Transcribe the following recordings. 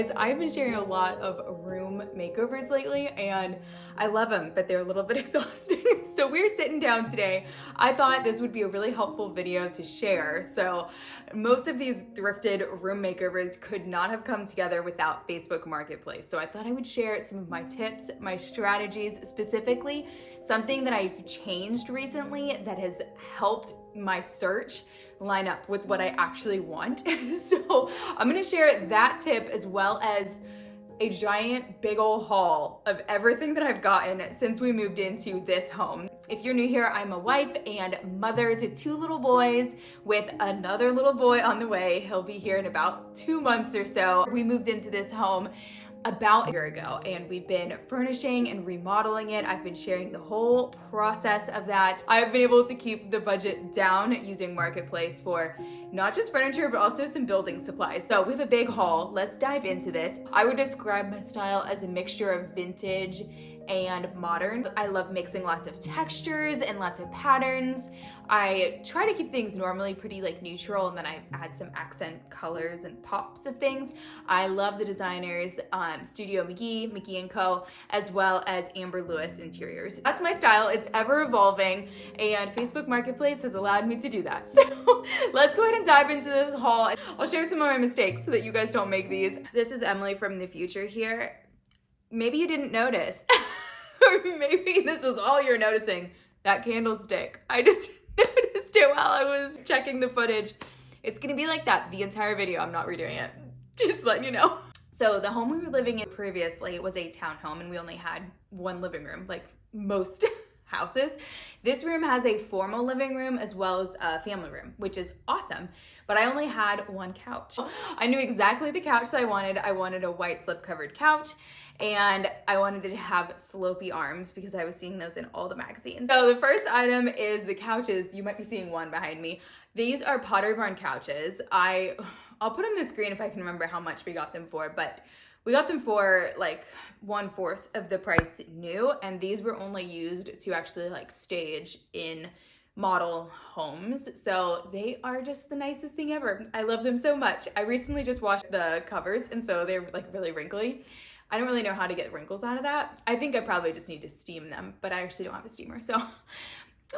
guys, I've been sharing a lot of room makeovers lately and I love them, but they're a little bit exhausting. So we're sitting down today. I thought this would be a really helpful video to share. So most of these thrifted room makeovers could not have come together without Facebook Marketplace. So I thought I would share some of my tips, my strategies, specifically something that I've changed recently that has helped my search line up with what I actually want. So I'm gonna share that tip as well as a giant big old haul of everything that I've gotten since we moved into this home. If you're new here, I'm a wife and mother to 2 little boys with another little boy on the way. He'll be here in about 2 months or so. We moved into this home about a year ago and we've been furnishing and remodeling it. I've been sharing the whole process of that. I've been able to keep the budget down using Marketplace for not just furniture, but also some building supplies. So we have a big haul. Let's dive into this. I would describe my style as a mixture of vintage and modern. I love mixing lots of textures and lots of patterns. I try to keep things normally pretty like neutral, and then I add some accent colors and pops of things. I love the designers Studio McGee & Co, as well as Amber Lewis Interiors. That's my style. It's ever evolving, and Facebook Marketplace has allowed me to do that. So let's go ahead and dive into this haul. I'll share some of my mistakes so that you guys don't make these. This is Emily from the future here. Maybe you didn't notice, or maybe this is all you're noticing, that candlestick. I just noticed it while I was checking the footage. It's gonna be like that the entire video. I'm not redoing it, just letting you know. So the home we were living in previously was a townhome and we only had one living room, like most houses. This room has a formal living room as well as a family room, which is awesome. But I only had one couch. I knew exactly the couch that I wanted. I wanted a white slip covered couch and I wanted it to have slopey arms because I was seeing those in all the magazines. So the first item is the couches. You might be seeing one behind me. These are Pottery Barn couches. I'll put on the screen if I can remember how much we got them for, but we got them for like 1/4 of the price new, and these were only used to actually like stage in model homes. So they are just the nicest thing ever. I love them so much. I recently just washed the covers and so they're like really wrinkly. I don't really know how to get wrinkles out of that. I think I probably just need to steam them, but I actually don't have a steamer, so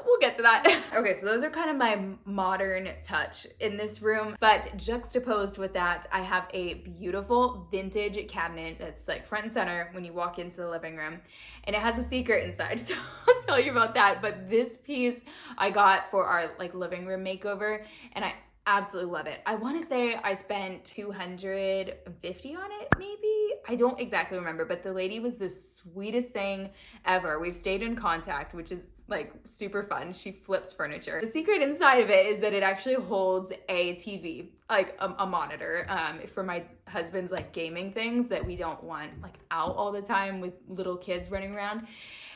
we'll get to that. Okay, so those are kind of my modern touch in this room, but juxtaposed with that, I have a beautiful vintage cabinet that's like front and center when you walk into the living room, and it has a secret inside, so I'll tell you about that. But this piece I got for our like living room makeover, and I absolutely love it. I want to say I spent $250 on it, maybe? I don't exactly remember, but the lady was the sweetest thing ever. We've stayed in contact, which is like super fun. She flips furniture. The secret inside of it is that it actually holds a TV, like a monitor, for my husband's like gaming things that we don't want like out all the time with little kids running around.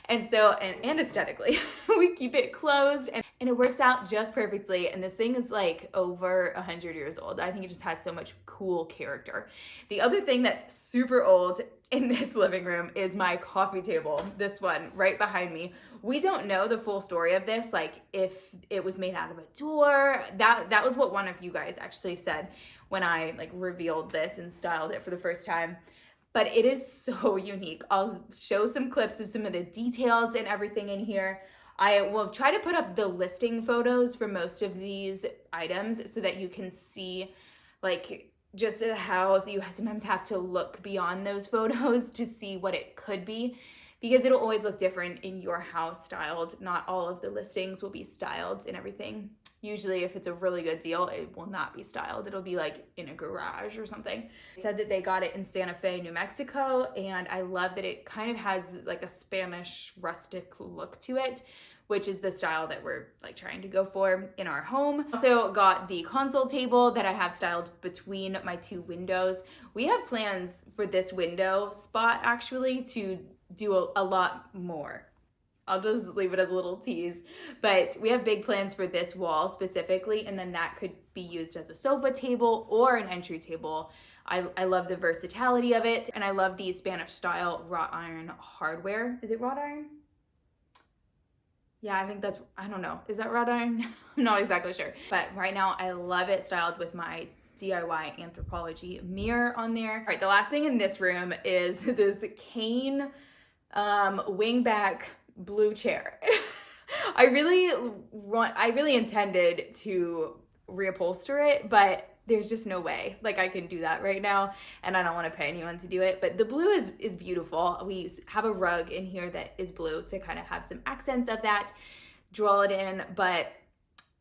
And so, and aesthetically, we keep it closed and it works out just perfectly. And this thing is like over 100 years old. I think it just has so much cool character. The other thing that's super old in this living room is my coffee table. This one right behind me. We don't know the full story of this, like if it was made out of a door. That was what one of you guys actually said when I like revealed this and styled it for the first time. But it is so unique. I'll show some clips of some of the details and everything in here. I will try to put up the listing photos for most of these items so that you can see like just how you sometimes have to look beyond those photos to see what it could be, because it'll always look different in your house styled. Not all of the listings will be styled and everything. Usually if it's a really good deal, it will not be styled. It'll be like in a garage or something. They said that they got it in Santa Fe, New Mexico, and I love that it kind of has like a Spanish rustic look to it, which is the style that we're like trying to go for in our home. Also got the console table that I have styled between my 2 windows. We have plans for this window spot actually to do a lot more. I'll just leave it as a little tease, but we have big plans for this wall specifically, and then that could be used as a sofa table or an entry table. I love the versatility of it, and I love the Spanish style wrought iron hardware. Is it wrought iron? Yeah, I think that's, I don't know. Is that wrought iron? I'm not exactly sure. But right now I love it styled with my DIY anthropology mirror on there. All right, the last thing in this room is this cane wingback blue chair. I really intended to reupholster it, but there's just no way like I can do that right now, and I don't want to pay anyone to do it. But the blue is beautiful. We have a rug in here that is blue to kind of have some accents of that, draw it in. But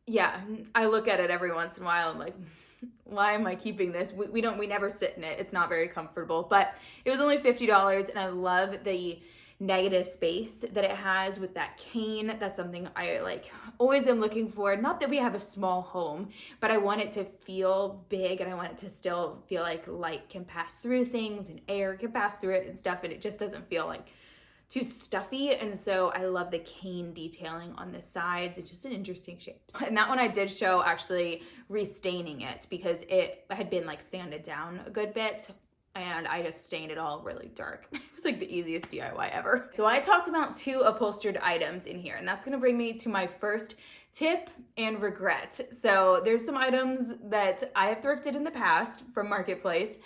yeah, I look at it every once in a while and like, why am I keeping this? We never sit in it. It's not very comfortable, but it was only $50, and I love the negative space that it has with that cane. That's something I like always am looking for. Not that we have a small home, but I want it to feel big, and I want it to still feel like light can pass through things and air can pass through it and stuff, and it just doesn't feel like too stuffy. And so I love the cane detailing on the sides. It's just an interesting shape. And that one I did show actually restaining it because it had been like sanded down a good bit, and I just stained it all really dark. It was like the easiest DIY ever. So I talked about 2 upholstered items in here, and that's gonna bring me to my first tip and regret. So there's some items that I have thrifted in the past from Marketplace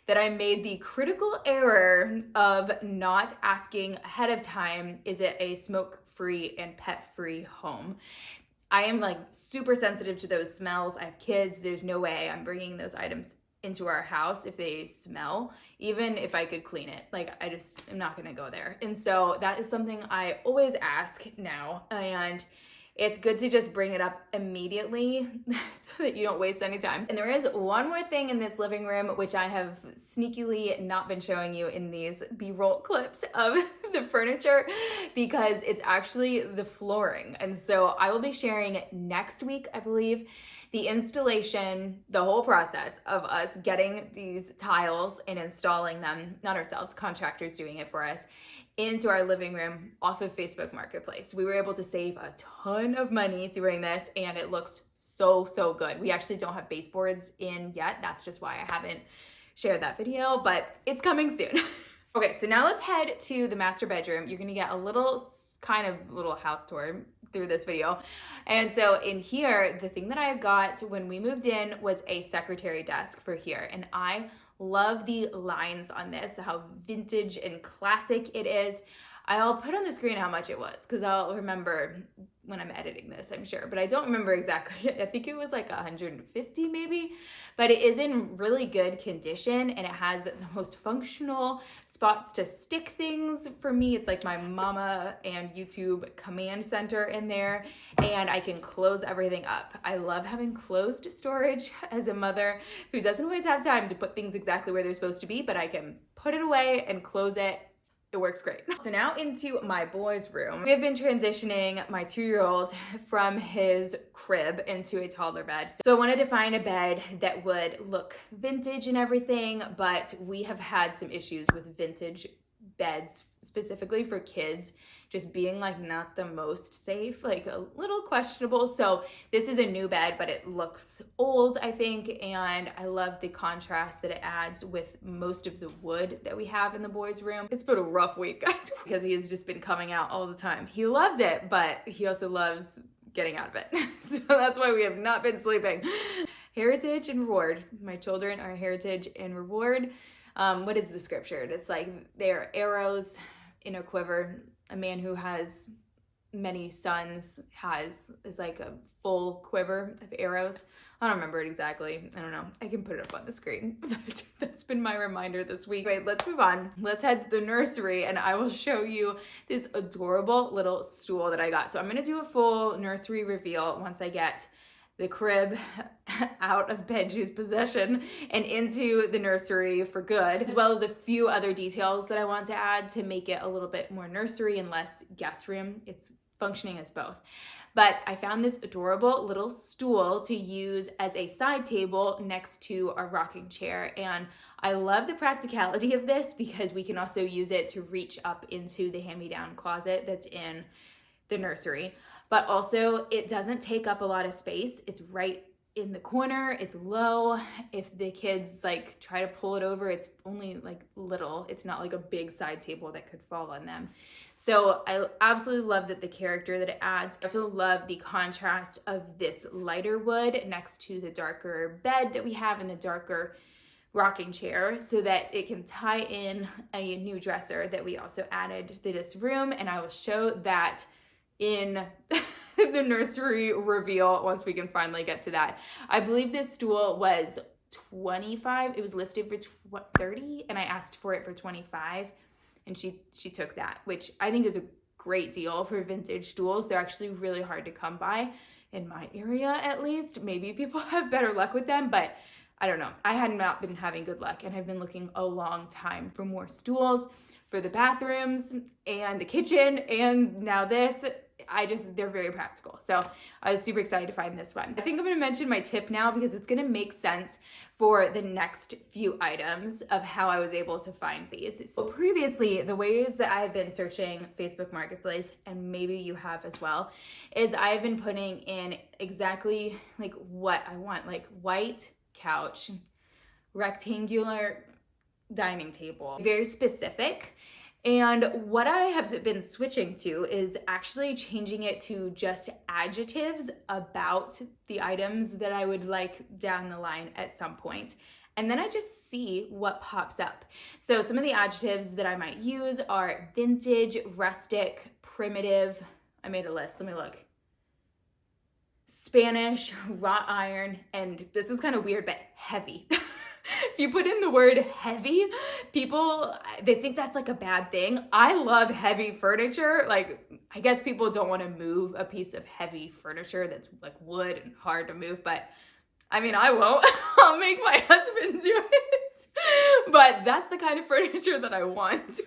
that I made the critical error of not asking ahead of time, is it a smoke-free and pet-free home? I am like super sensitive to those smells. I have kids. There's no way I'm bringing those items into our house if they smell, even if I could clean it. Like, I just am not gonna go there. And so that is something I always ask now, and it's good to just bring it up immediately so that you don't waste any time. And there is one more thing in this living room, which I have sneakily not been showing you in these B-roll clips of the furniture, because it's actually the flooring. And so I will be sharing next week, I believe, the installation, the whole process of us getting these tiles and installing them, not ourselves, contractors doing it for us, into our living room off of Facebook Marketplace. We were able to save a ton of money doing this, and it looks so, so good. We actually don't have baseboards in yet. That's just why I haven't shared that video, but it's coming soon. Okay, so now let's head to the master bedroom. You're gonna get a little house tour through this video. And so in here, the thing that I got when we moved in was a secretary desk for here. And I love the lines on this, how vintage and classic it is. I'll put on the screen how much it was, because I'll remember when I'm editing this, I'm sure, but I don't remember exactly. I think it was like 150 maybe, but it is in really good condition, and it has the most functional spots to stick things. For me, it's like my mama and YouTube command center in there, and I can close everything up. I love having closed storage as a mother who doesn't always have time to put things exactly where they're supposed to be, but I can put it away and close it. It works great. So now into my boys' room. We have been transitioning my 2-year-old from his crib into a toddler bed. So I wanted to find a bed that would look vintage and everything, but we have had some issues with vintage beds, specifically for kids, just being like not the most safe, like a little questionable. So this is a new bed, but it looks old, I think, and I love the contrast that it adds with most of the wood that we have in the boys' room. It's been a rough week, guys, because he has just been coming out all the time. He loves it, but he also loves getting out of it. So that's why we have not been sleeping. Heritage and reward. My children are heritage and reward. What is the scripture? It's like they're arrows in a quiver. A man who has many sons is like a full quiver of arrows. I don't remember it exactly. I don't know. I can put it up on the screen. But that's been my reminder this week. Wait, let's move on. Let's head to the nursery, and I will show you this adorable little stool that I got. So I'm gonna do a full nursery reveal once I get the crib out of Benji's possession and into the nursery for good, as well as a few other details that I want to add to make it a little bit more nursery and less guest room. It's functioning as both. But I found this adorable little stool to use as a side table next to our rocking chair. And I love the practicality of this because we can also use it to reach up into the hand-me-down closet that's in the nursery. But also it doesn't take up a lot of space. It's right in the corner, it's low. If the kids like try to pull it over, it's only like little. It's not like a big side table that could fall on them. So I absolutely love that the character that it adds. I also love the contrast of this lighter wood next to the darker bed that we have and the darker rocking chair, so that it can tie in a new dresser that we also added to this room. And I will show that in the nursery reveal once we can finally get to that. I believe this stool was 25. It was listed for 30, and I asked for it for 25, and she took that, which I think is a great deal for vintage stools. They're actually really hard to come by in my area, at least. Maybe people have better luck with them, but I don't know. I had not been having good luck, and I've been looking a long time for more stools for the bathrooms and the kitchen, and now this. They're very practical. So I was super excited to find this one. I think I'm gonna mention my tip now because it's gonna make sense for the next few items of how I was able to find these. So previously, the ways that I've been searching Facebook Marketplace, and maybe you have as well, is I've been putting in exactly like what I want, like white couch, rectangular dining table, very specific. And what I have been switching to is actually changing it to just adjectives about the items that I would like down the line at some point. And then I just see what pops up. So some of the adjectives that I might use are vintage, rustic, primitive. I made a list, let me look. Spanish, wrought iron, and this is kind of weird, but heavy. If you put in the word heavy, people, they think that's like a bad thing. I love heavy furniture. Like, I guess people don't want to move a piece of heavy furniture that's like wood and hard to move, but I mean, I won't. I'll make my husband do it. But that's the kind of furniture that I want.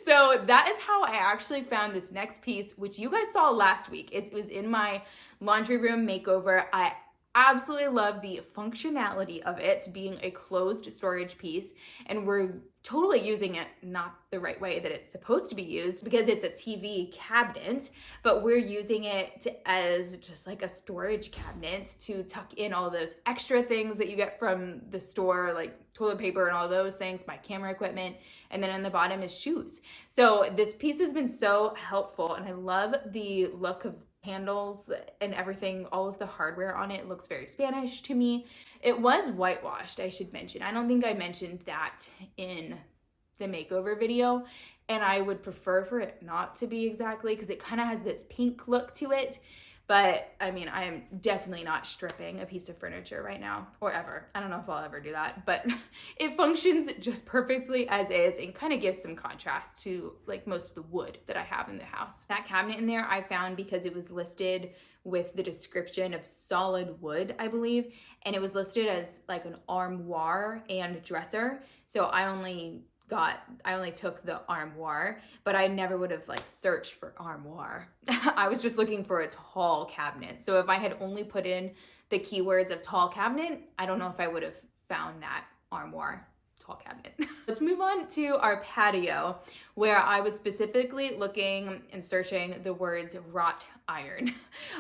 So that is how I actually found this next piece, which you guys saw last week. It was in my laundry room makeover. I absolutely love the functionality of it being a closed storage piece, and we're totally using it not the right way that it's supposed to be used because it's a TV cabinet, but we're using it as just like a storage cabinet to tuck in all those extra things that you get from the store, like toilet paper and all those things, my camera equipment, and then on the bottom is shoes. So this piece has been so helpful, and I love the look of handles and everything. All of the hardware on it looks very Spanish to me. It was whitewashed, I should mention. I don't think I mentioned that in the makeover video, and I would prefer for it not to be exactly, because it kind of has this pink look to it. But I mean, I am definitely not stripping a piece of furniture right now, or ever. I don't know if I'll ever do that, but it functions just perfectly as is and kind of gives some contrast to like most of the wood that I have in the house. That cabinet in there I found because it was listed with the description of solid wood, I believe, and it was listed as like an armoire and dresser. So I only took the armoire, but I never would have like searched for armoire. I was just looking for a tall cabinet. So if I had only put in the keywords of tall cabinet, I don't know if I would have found that armoire tall cabinet. Let's move on to our patio, where I was specifically looking and searching the words wrought iron.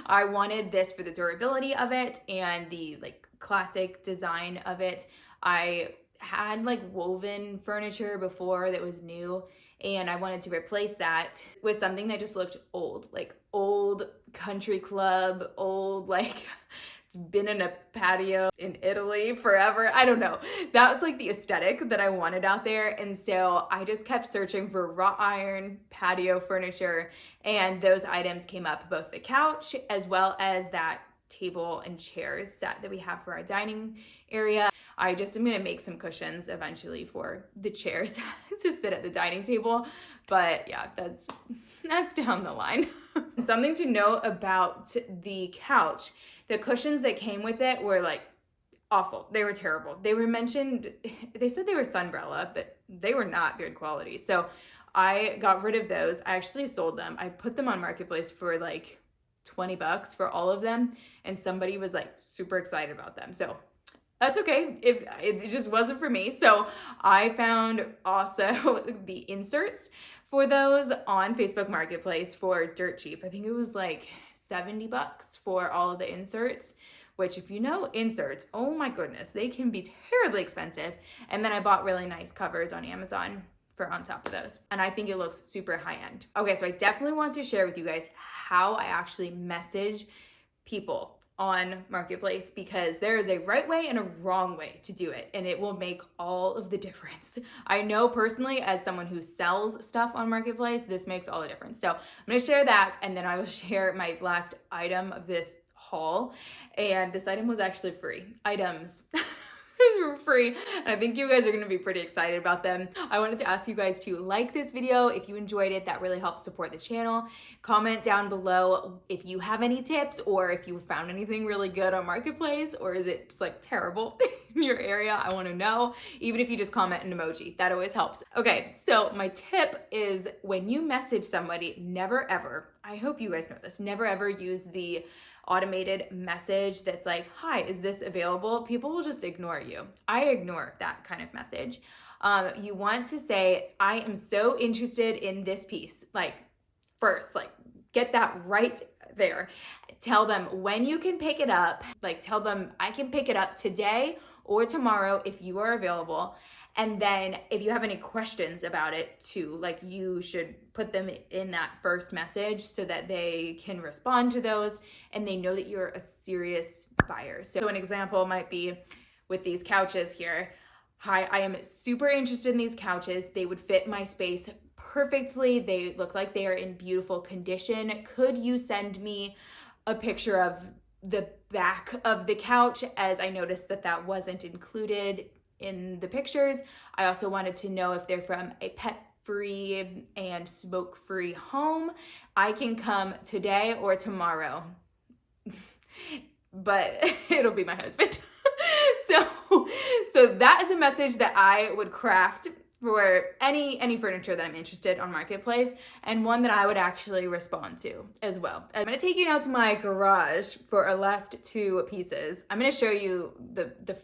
I wanted this for the durability of it and the like classic design of it. I had like woven furniture before that was new, and I wanted to replace that with something that just looked old, like old country club, old, like it's been in a patio in Italy forever. I don't know. That was like the aesthetic that I wanted out there. And so I just kept searching for wrought iron patio furniture, and those items came up, both the couch as well as that table and chairs set that we have for our dining area. I'm gonna make some cushions eventually for the chairs to sit at the dining table. But yeah, that's down the line. Something to note about the couch, the cushions that came with it were like awful. They were terrible. They said they were Sunbrella, but they were not good quality. So I got rid of those. I actually sold them. I put them on Marketplace for like $20 for all of them, and somebody was like super excited about them. So that's okay. If it just wasn't for me. So I found also the inserts for those on Facebook Marketplace for dirt cheap. I think it was like $70 for all of the inserts, which if you know inserts, oh my goodness, they can be terribly expensive. And then I bought really nice covers on Amazon for on top of those. And I think it looks super high end. Okay, so I definitely want to share with you guys how I actually message people on Marketplace, because there is a right way and a wrong way to do it, and it will make all of the difference. I know personally, as someone who sells stuff on Marketplace, this makes all the difference. So I'm gonna share that, and then I will share my last item of this haul. And this item was actually free. Items were free, and I think you guys are gonna be pretty excited about them. I wanted to ask you guys to like this video if you enjoyed it. That really helps support the channel. Comment down below if you have any tips, or if you found anything really good on Marketplace, or is it just like terrible in your area? I want to know. Even if you just comment an emoji, that always helps. Okay, so my tip is, when you message somebody, never ever, I hope you guys know this, never ever use the automated message that's like, hi, is this available? People will just ignore you. I ignore that kind of message. You want to say, I am so interested in this piece. Like, first, like, get that right there. Tell them when you can pick it up. Like, tell them I can pick it up today or tomorrow if you are available. And then if you have any questions about it too, like, you should put them in that first message so that they can respond to those and they know that you're a serious buyer. So an example might be with these couches here. Hi, I am super interested in these couches. They would fit my space perfectly. They look like they are in beautiful condition. Could you send me a picture of the back of the couch, as I noticed that that wasn't included in the pictures. I also wanted to know if they're from a pet-free and smoke-free home. I can come today or tomorrow, but it'll be my husband. So that is a message that I would craft for any furniture that I'm interested on Marketplace, and one that I would actually respond to as well. I'm gonna take you now to my garage for our last two pieces. I'm gonna show you the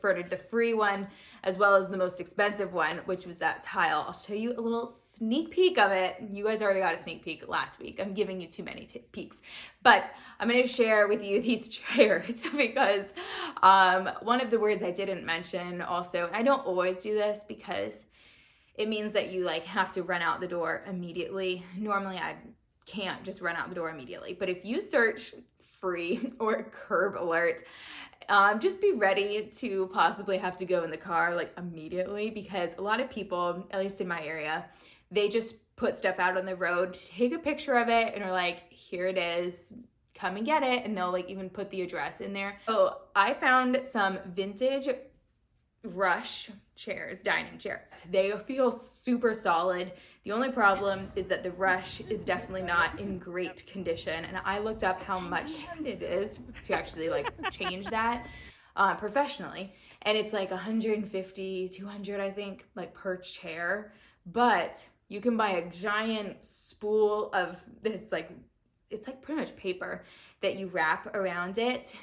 free one as well as the most expensive one, which was that tile. I'll show you a little sneak peek of it. You guys already got a sneak peek last week. I'm giving you too many peeks. But I'm gonna share with you these chairs because one of the words I didn't mention also, I don't always do this because it means that you like have to run out the door immediately. Normally I can't just run out the door immediately, but if you search free or curb alert, just be ready to possibly have to go in the car like immediately, because a lot of people, at least in my area, they just put stuff out on the road, take a picture of it, and are like, here it is, come and get it, and they'll like even put the address in there. So I found some vintage Rush chairs, dining chairs. They feel super solid. The only problem is that the Rush is definitely not in great condition, and I looked up how much it is to actually like change that professionally, and it's like 150, 200 I think, like per chair. But you can buy a giant spool of this, like, it's like pretty much paper that you wrap around it.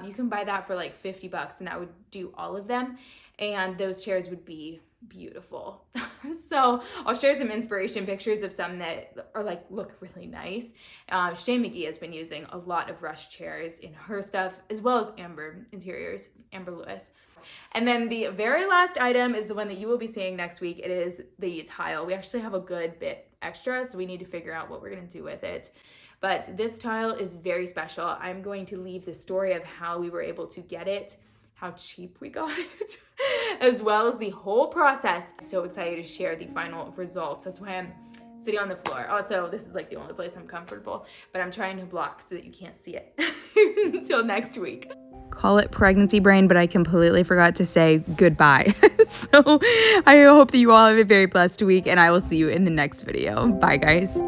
You can buy that for like 50 bucks, and that would do all of them. And those chairs would be beautiful. So I'll share some inspiration pictures of some that are like, look really nice. Shane McGee has been using a lot of Rush chairs in her stuff, as well as Amber Interiors, Amber Lewis. And then the very last item is the one that you will be seeing next week. It is the tile. We actually have a good bit extra, so we need to figure out what we're gonna do with it. But this tile is very special. I'm going to leave the story of how we were able to get it, how cheap we got it, as well as the whole process. So excited to share the final results. That's why I'm sitting on the floor. Also, this is like the only place I'm comfortable, but I'm trying to block so that you can't see it until next week. Call it pregnancy brain, but I completely forgot to say goodbye. So I hope that you all have a very blessed week, and I will see you in the next video. Bye, guys.